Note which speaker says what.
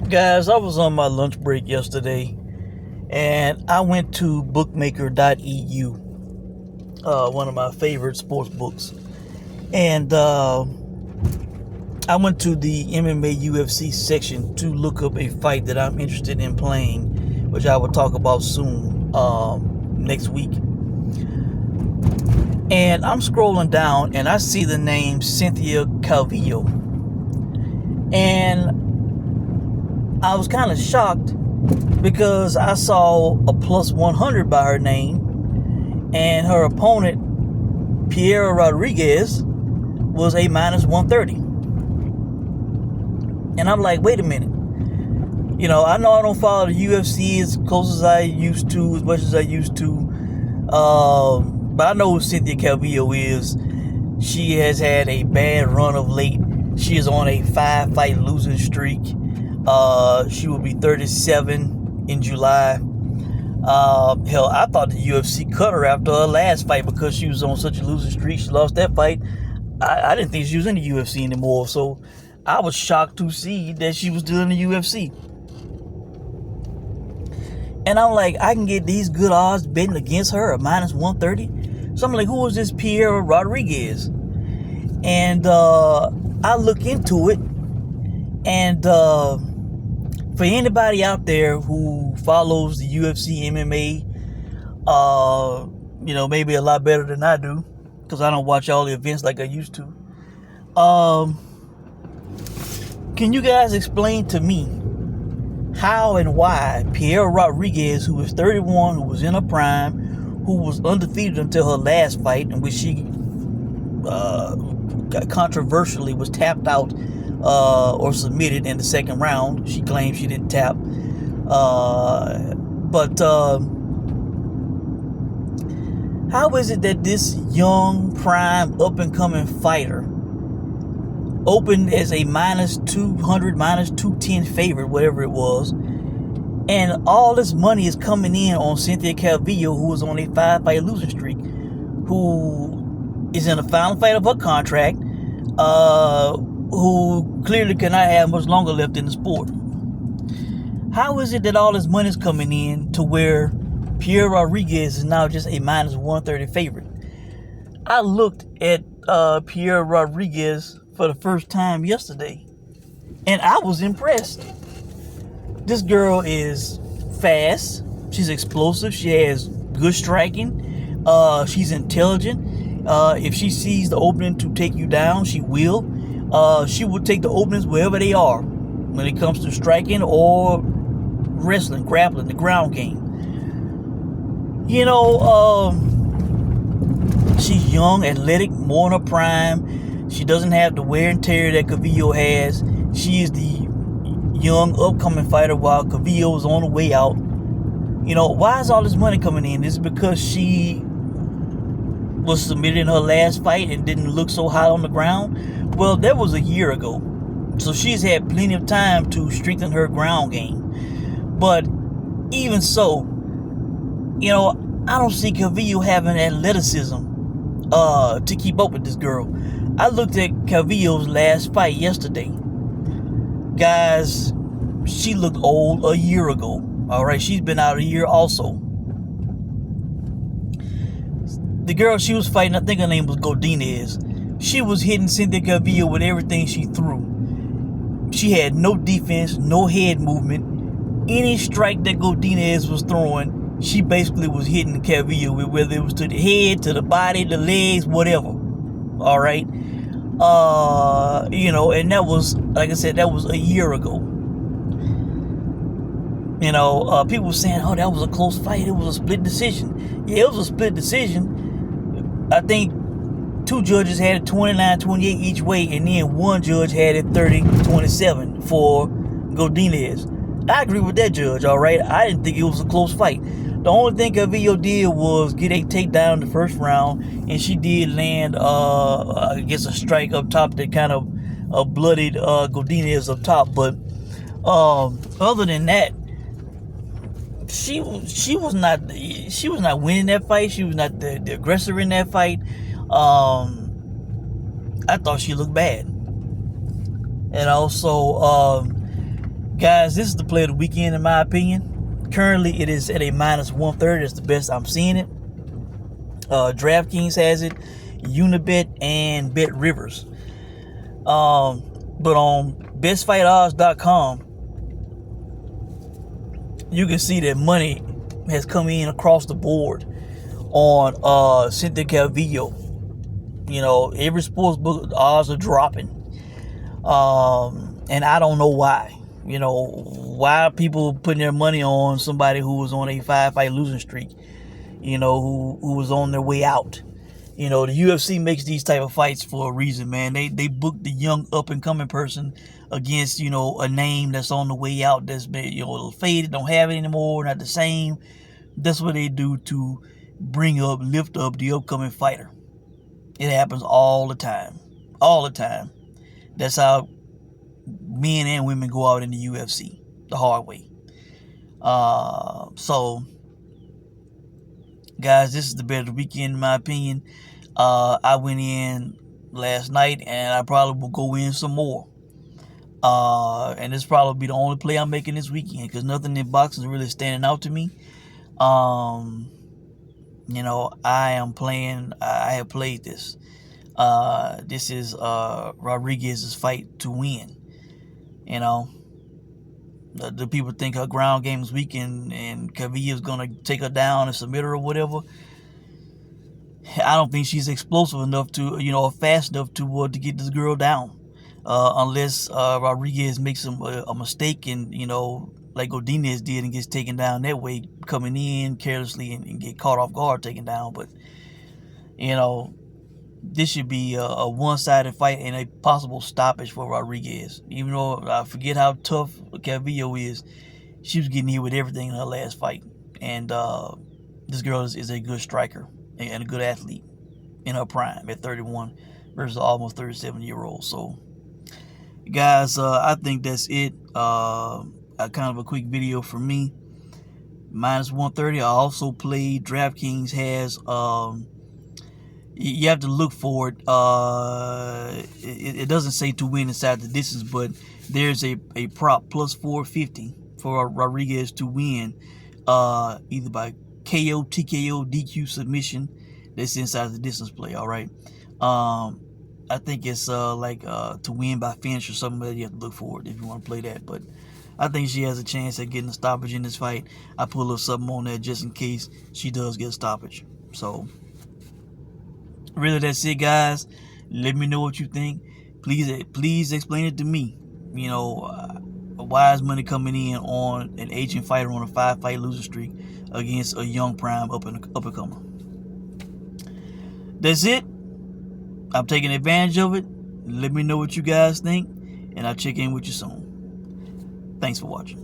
Speaker 1: Guys, I was on my lunch break yesterday and I went to bookmaker.eu, one of my favorite sports books. And I went to the MMA UFC section to look up a fight that I'm interested in playing, which I will talk about soon, next week. And I'm scrolling down and I see the name Cynthia Calvillo. And I was kind of shocked because I saw a plus 100 by her name, and her opponent, Piera Rodriguez, was a minus 130. And I'm like, wait a minute. You know I don't follow the UFC as close as I used to, as much as I used to. But I know who Cynthia Calvillo is. She has had a bad run of late. She is on a 5-fight losing streak. She will be 37 in July. Hell, I thought the UFC cut her after her last fight because she was on such a losing streak. She lost that fight. I didn't think she was in the UFC anymore, so I was shocked to see that she was still in the UFC. And I'm like, I can get these good odds betting against her at minus 130. So I'm like, who is this Piera Rodriguez? And I look into it, and for anybody out there who follows the UFC MMA, maybe a lot better than I do, because I don't watch all the events like I used to. Can you guys explain to me how and why Piera Rodriguez, who was 31, who was in her prime, who was undefeated until her last fight, in which she controversially was tapped out or submitted in the second round. She claimed she didn't tap. But how is it that this young, prime, up-and-coming fighter opened as a minus 200, minus 210 favorite, whatever it was, and all this money is coming in on Cynthia Calvillo, who is on a 5-fight losing streak, who is in the final fight of her contract, who clearly cannot have much longer left in the sport? How is it that all this money is coming in to where Piera Rodriguez is now just a minus 130 favorite? I looked at Piera Rodriguez for the first time yesterday, and I was impressed. This girl is fast. She's explosive. She has good striking. She's intelligent. If she sees the opening to take you down, she will. She will take the openings wherever they are when it comes to striking or wrestling, grappling, the ground game. She's young, athletic, more in her prime. She doesn't have the wear and tear that Calvillo has. She is the young, upcoming fighter while Calvillo is on the way out. Why is all this money coming in? Is it because she was submitted in her last fight and didn't look so hot on the ground? Well, that was a year ago. So she's had plenty of time to strengthen her ground game. But even so, I don't see Calvillo having athleticism to keep up with this girl. I looked at Calvillo's last fight yesterday. Guys, she looked old a year ago. Alright, she's been out a year also. The girl she was fighting, I think her name was Godinez. She was hitting Cynthia Calvillo with everything she threw. She had no defense, no head movement. Any strike that Godinez was throwing, she basically was hitting Calvillo with, whether it was to the head, to the body, the legs, whatever. Alright? And that was, like I said, that was a year ago. People were saying, oh, that was a close fight. It was a split decision. Yeah, it was a split decision. I think 2 judges had it 29-28 each way, and then 1 judge had it 30-27 for Godinez. I agree with that judge, all right? I didn't think it was a close fight. The only thing Calvillo did was get a takedown in the first round, and she did land, I guess, a strike up top that kind of bloodied Godinez up top. But other than that, she was not winning that fight. She was not the aggressor in that fight. I thought she looked bad. And also, Guys, this is the play of the weekend in my opinion. Currently, it is at a -130. It's the best I'm seeing it. DraftKings has it, Unibet, and Bet Rivers. But on bestfightodds.com, you can see that money has come in across the board on Cynthia Calvillo. You know, every sports book odds are dropping. And I don't know why. You know, why are people putting their money on somebody who was on a 5-fight losing streak? You know, who was on their way out. You know, the UFC makes these type of fights for a reason, man. They book the young up and coming person against, you know, a name that's on the way out, that's been, you know, faded, don't have it anymore, not the same. That's what they do to lift up the upcoming fighter. It happens all the time. All the time. That's how men and women go out in the UFC, the hard way. So, guys, this is the bet of the weekend in my opinion. I went in last night, and I probably will go in some more. And this probably be the only play I'm making this weekend, because nothing in boxing is really standing out to me. You know, I have played this. This is Rodriguez's fight to win. You know, the people think her ground game is weak, and Calvillo's gonna take her down and submit her or whatever. I don't think she's explosive enough to, you know, fast enough to get this girl down, unless Rodriguez makes a mistake, and, you know, like Godinez did, and gets taken down that way, coming in carelessly and get caught off guard, taken down. But, you know, this should be a one-sided fight and a possible stoppage for Rodriguez. Even though I forget how tough Calvillo is, she was getting hit with everything in her last fight. And this girl is a good striker and a good athlete in her prime at 31 versus almost 37-year-old. So, guys, I think that's it. Kind of a quick video for me. -130. I also played. DraftKings has. You have to look for it. It doesn't say to win inside the distance, but there's a prop +450 for Rodriguez to win, either by KO, TKO, DQ, submission. That's inside the distance play. All right. I think it's to win by finish or something, but you have to look for it if you want to play that. But I think she has a chance at getting a stoppage in this fight. I put a little something on there just in case she does get a stoppage. So, really, that's it, guys. Let me know what you think. Please explain it to me. You know, why is money coming in on an aging fighter on a 5-fight losing streak against a young prime up and comer? That's it. I'm taking advantage of it. Let me know what you guys think, and I'll check in with you soon. Thanks for watching.